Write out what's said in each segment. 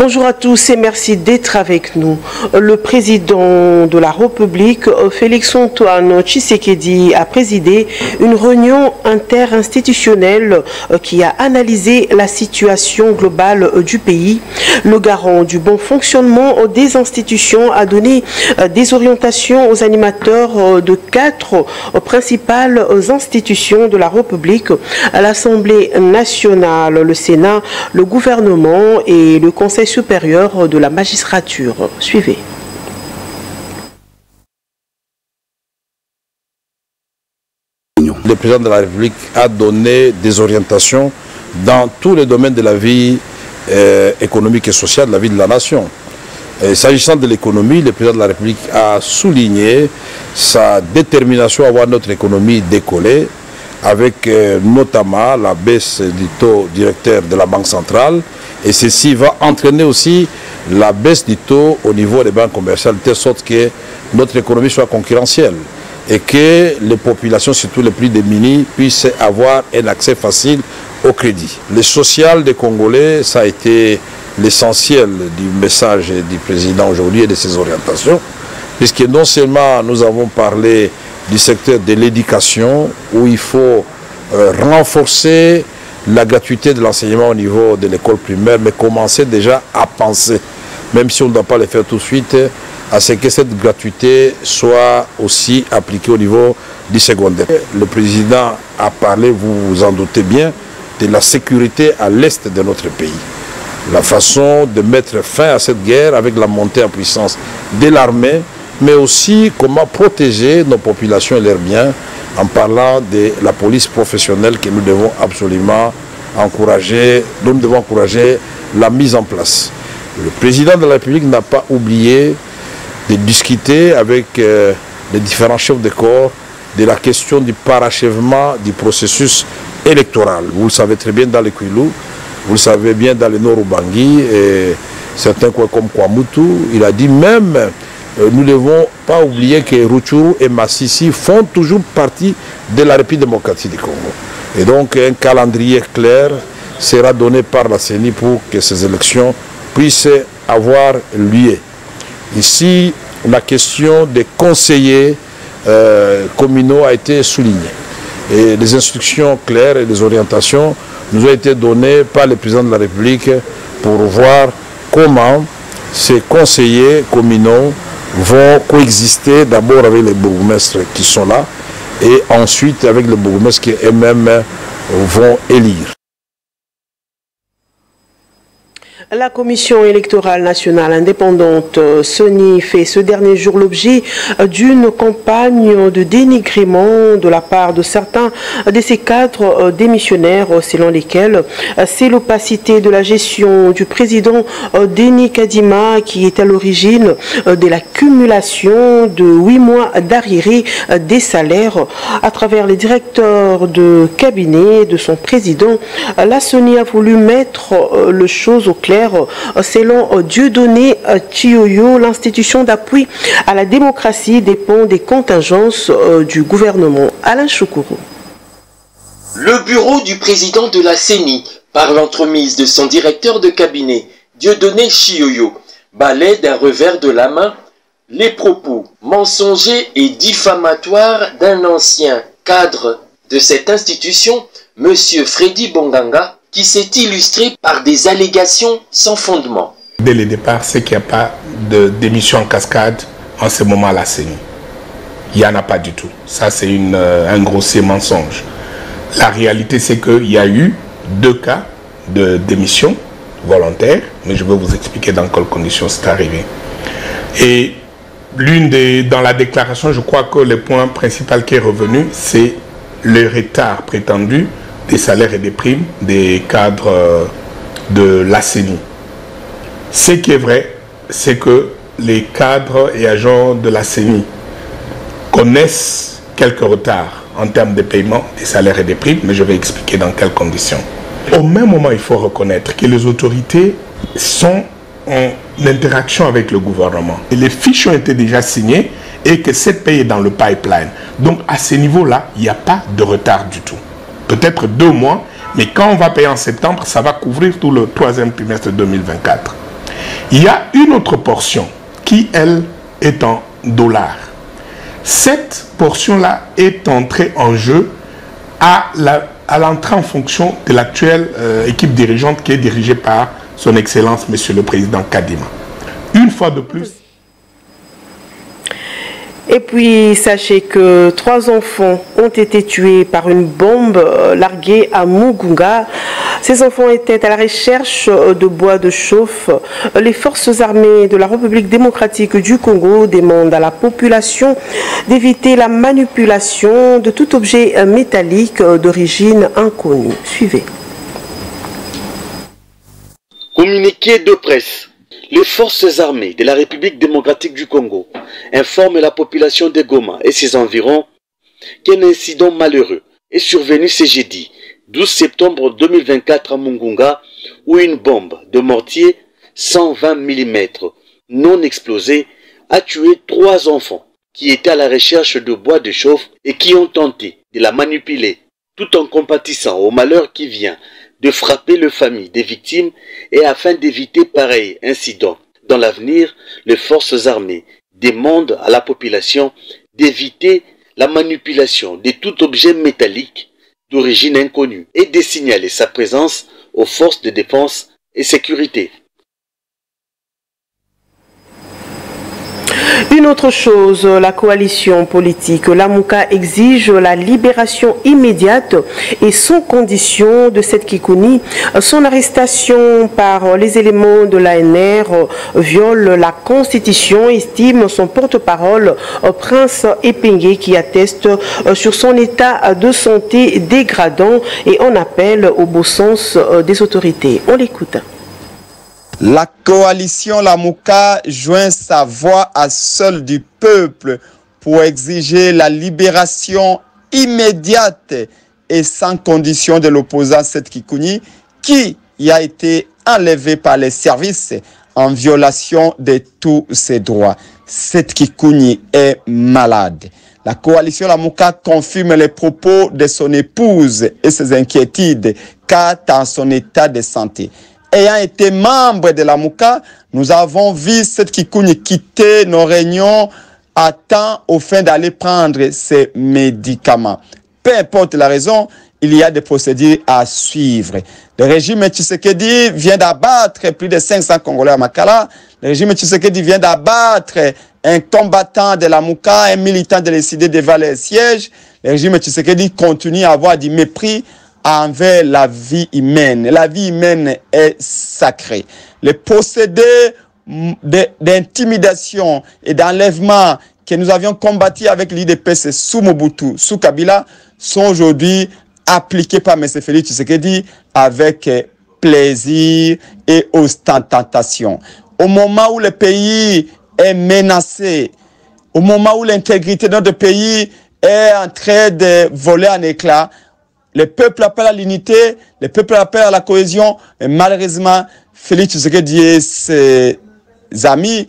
Bonjour à tous et merci d'être avec nous. Le président de la République, Félix-Antoine Tshisekedi, a présidé une réunion interinstitutionnelle qui a analysé la situation globale du pays. Le garant du bon fonctionnement des institutions a donné des orientations aux animateurs de 4 principales institutions de la République, l'Assemblée nationale, le Sénat, le gouvernement et le Conseil supérieur de la magistrature. Suivez. Le président de la République a donné des orientations dans tous les domaines de la vie économique et sociale, de la vie de la nation. S'agissant de l'économie, le président de la République a souligné sa détermination à voir notre économie décoller, avec notamment la baisse du taux directeur de la Banque centrale. Et ceci va entraîner aussi la baisse du taux au niveau des banques commerciales, de telle sorte que notre économie soit concurrentielle et que les populations, surtout les plus démunies, puissent avoir un accès facile au crédit. Le social des Congolais, ça a été l'essentiel du message du président aujourd'hui et de ses orientations, puisque non seulement nous avons parlé du secteur de l'éducation, où il faut renforcer la gratuité de l'enseignement au niveau de l'école primaire, mais commencer déjà à penser, même si on ne doit pas le faire tout de suite, à ce que cette gratuité soit aussi appliquée au niveau du secondaire. Le président a parlé, vous vous en doutez bien, de la sécurité à l'est de notre pays. La façon de mettre fin à cette guerre avec la montée en puissance de l'armée, mais aussi comment protéger nos populations et leurs biens, en parlant de la police professionnelle que nous devons absolument encourager, nous devons encourager la mise en place. Le président de la République n'a pas oublié de discuter avec les différents chefs de corps de la question du parachèvement du processus électoral. Vous le savez très bien dans le Kwilu, vous le savez bien dans le Nord-Ubangi, et certains coins comme Kwamutu, il a dit même nous ne devons pas oublier que Rutshuru et Massissi font toujours partie de la République démocratique du Congo. Et donc un calendrier clair sera donné par la CENI pour que ces élections puissent avoir lieu. Ici, la question des conseillers communaux a été soulignée. Et les instructions claires et les orientations nous ont été données par le président de la République pour voir comment ces conseillers communaux vont coexister d'abord avec les bourgmestres qui sont là et ensuite avec les bourgmestres qui eux-mêmes vont élire. La Commission électorale nationale indépendante CENI fait ce dernier jour l'objet d'une campagne de dénigrement de la part de certains de ses cadres démissionnaires, selon lesquels c'est l'opacité de la gestion du président Denis Kadima qui est à l'origine de l'accumulation de 8 mois d'arriérés des salaires à travers les directeurs de cabinet de son président. La CENI a voulu mettre les choses au clair. Selon Dieudonné Chioyo, l'institution d'appui à la démocratie dépend des contingences du gouvernement. Alain Choukourou. Le bureau du président de la CENI, par l'entremise de son directeur de cabinet, Dieudonné Chioyo, balaie d'un revers de la main les propos mensongers et diffamatoires d'un ancien cadre de cette institution, M. Freddy Bonganga, qui s'est illustré par des allégations sans fondement. Dès le départ, c'est qu'il n'y a pas de démission en cascade en ce moment à la CENI. Il n'y en a pas du tout. Ça, c'est un grossier mensonge. La réalité, c'est qu'il y a eu 2 cas de démission volontaire, mais je vais vous expliquer dans quelles conditions c'est arrivé. Et dans la déclaration, je crois que le point principal qui est revenu, c'est le retard prétendu des salaires et des primes des cadres de la CENI. Ce qui est vrai, c'est que les cadres et agents de la CENI connaissent quelques retards en termes de paiement des salaires et des primes, mais je vais expliquer dans quelles conditions. Au même moment, il faut reconnaître que les autorités sont en interaction avec le gouvernement. Et les fiches ont été déjà signées et que cette paye est dans le pipeline. Donc à ce niveau-là, il n'y a pas de retard du tout. Peut-être 2 mois, mais quand on va payer en septembre, ça va couvrir tout le 3e trimestre 2024. Il y a une autre portion qui, elle, est en dollars. Cette portion-là est entrée en jeu à l'entrée en fonction de l'actuelle équipe dirigeante qui est dirigée par son Excellence, Monsieur le Président Kadima. Une fois de plus. Et puis, sachez que 3 enfants ont été tués par une bombe larguée à Mugunga. Ces enfants étaient à la recherche de bois de chauffe. Les forces armées de la République démocratique du Congo demandent à la population d'éviter la manipulation de tout objet métallique d'origine inconnue. Suivez. Communiqué de presse. Les forces armées de la République démocratique du Congo informent la population de Goma et ses environs qu'un incident malheureux est survenu ce jeudi 12 septembre 2024 à Mugunga où une bombe de mortier 120 mm non explosée a tué 3 enfants qui étaient à la recherche de bois de chauffe et qui ont tenté de la manipuler tout en compatissant au malheur qui vient de frapper les familles des victimes et afin d'éviter pareil incident. Dans l'avenir, les forces armées demandent à la population d'éviter la manipulation de tout objet métallique d'origine inconnue et de signaler sa présence aux forces de défense et sécurité. Une autre chose, la coalition politique Lamuka exige la libération immédiate et sans condition de cette Kikouni. Son arrestation par les éléments de l'ANR viole la Constitution, estime son porte-parole Prince Epenge qui atteste sur son état de santé dégradant et en appelle au bon sens des autorités. On l'écoute. La coalition Lamuka joint sa voix à celle du peuple pour exiger la libération immédiate et sans condition de l'opposant Seth Kikouni qui y a été enlevé par les services en violation de tous ses droits. Seth Kikouni est malade. La coalition Lamuka confirme les propos de son épouse et ses inquiétudes quant à son état de santé. Ayant été membre de la Lamuka, nous avons vu Seth Kikouni quitter nos réunions à temps au fin d'aller prendre ses médicaments. Peu importe la raison, il y a des procédures à suivre. Le régime Tshisekedi vient d'abattre plus de 500 Congolais à Makala. Le régime Tshisekedi vient d'abattre un combattant de la Lamuka, un militant de l'ECD devant les sièges. Le régime Tshisekedi continue à avoir du mépris envers la vie humaine. La vie humaine est sacrée. Les procédés d'intimidation et d'enlèvement que nous avions combattus avec l'IDPS sous Mobutu, sous Kabila, sont aujourd'hui appliqués par M. Félix Tshisekedi avec plaisir et ostentation. Au moment où le pays est menacé, au moment où l'intégrité de notre pays est en train de voler en éclats, le peuple appelle à l'unité, le peuple appelle à la cohésion, mais malheureusement, Félix Tshisekedi et ses amis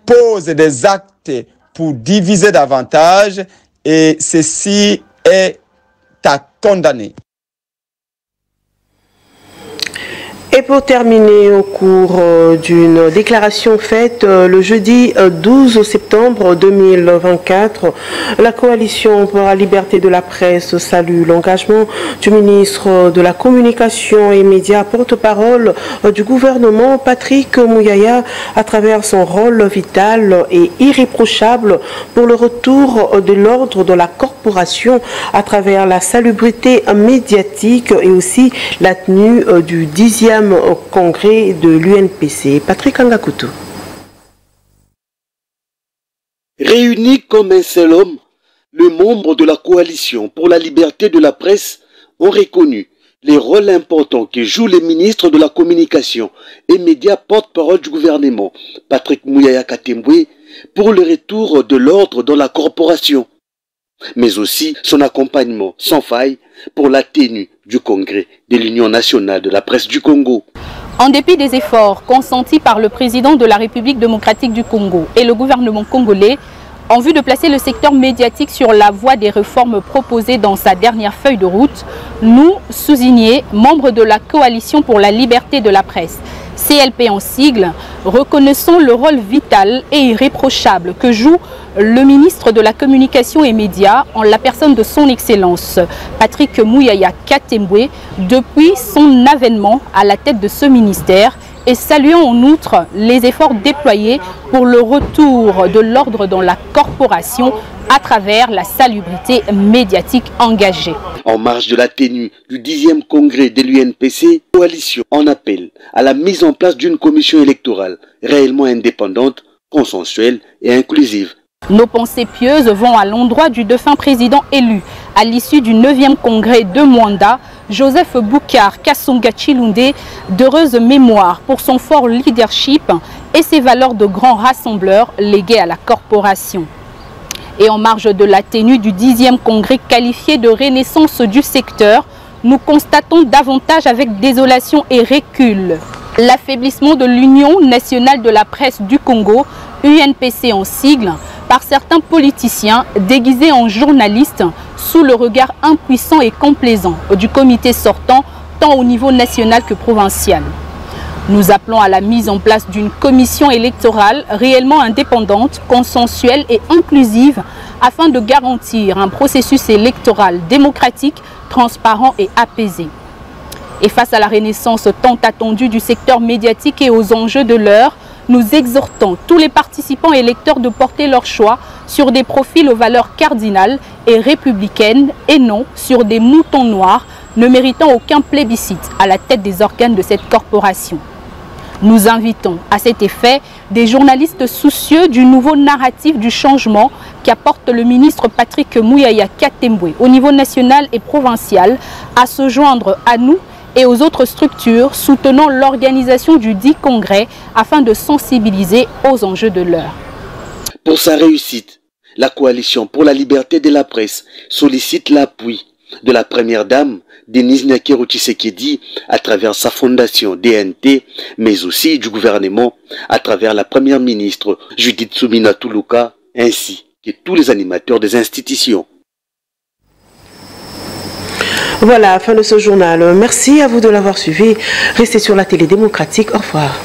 posent des actes pour diviser davantage et ceci est à condamner. Et pour terminer, au cours d'une déclaration faite le jeudi 12 septembre 2024, la coalition pour la liberté de la presse salue l'engagement du ministre de la Communication et Médias, porte-parole du gouvernement Patrick Muyaya, à travers son rôle vital et irréprochable pour le retour de l'ordre de la corporation à travers la salubrité médiatique et aussi la tenue du 10e congrès de l'UNPC. Patrick Angakutu. Réunis comme un seul homme, les membres de la coalition pour la liberté de la presse ont reconnu les rôles importants que jouent les ministres de la communication et médias porte-parole du gouvernement, Patrick Muyaya Katembwe, pour le retour de l'ordre dans la corporation, mais aussi son accompagnement sans faille pour la tenue du congrès de l'Union nationale de la presse du Congo. En dépit des efforts consentis par le président de la République démocratique du Congo et le gouvernement congolais, En vue de placer le secteur médiatique sur la voie des réformes proposées dans sa dernière feuille de route, nous, Sousigné, membres de la Coalition pour la liberté de la presse, CLP en sigle, reconnaissons le rôle vital et irréprochable que joue le ministre de la Communication et Médias en la personne de son Excellence Patrick Muyaya Katembwe depuis son avènement à la tête de ce ministère et saluons en outre les efforts déployés pour le retour de l'ordre dans la corporation à travers la salubrité médiatique engagée. En marge de la tenue du 10e congrès de l'UNPC, la coalition en appelle à la mise en place d'une commission électorale réellement indépendante, consensuelle et inclusive. Nos pensées pieuses vont à l'endroit du défunt président élu à l'issue du 9e congrès de Mwanda, Joseph Boukar Kasonga Chilunde, d'heureuse mémoire pour son fort leadership et ses valeurs de grand rassembleur léguées à la corporation. Et en marge de la tenue du 10e congrès qualifié de renaissance du secteur, nous constatons davantage avec désolation et recul l'affaiblissement de l'Union nationale de la presse du Congo, UNPC en sigle, par certains politiciens déguisés en journalistes sous le regard impuissant et complaisant du comité sortant tant au niveau national que provincial. Nous appelons à la mise en place d'une commission électorale réellement indépendante, consensuelle et inclusive afin de garantir un processus électoral démocratique, transparent et apaisé. Et face à la renaissance tant attendue du secteur médiatique et aux enjeux de l'heure, nous exhortons tous les participants électeurs de porter leur choix sur des profils aux valeurs cardinales et républicaines et non sur des moutons noirs ne méritant aucun plébiscite à la tête des organes de cette corporation. Nous invitons à cet effet des journalistes soucieux du nouveau narratif du changement qu'apporte le ministre Patrick Muyaya Katembwe au niveau national et provincial à se joindre à nous et aux autres structures soutenant l'organisation du 10 congrès afin de sensibiliser aux enjeux de l'heure. Pour sa réussite, la Coalition pour la liberté de la presse sollicite l'appui de la première dame, Denise Nyakero Tshisekedi, à travers sa fondation DNT, mais aussi du gouvernement, à travers la première ministre Judith Suminwa Tuluka, ainsi que tous les animateurs des institutions. Voilà, fin de ce journal. Merci à vous de l'avoir suivi. Restez sur la télé démocratique. Au revoir.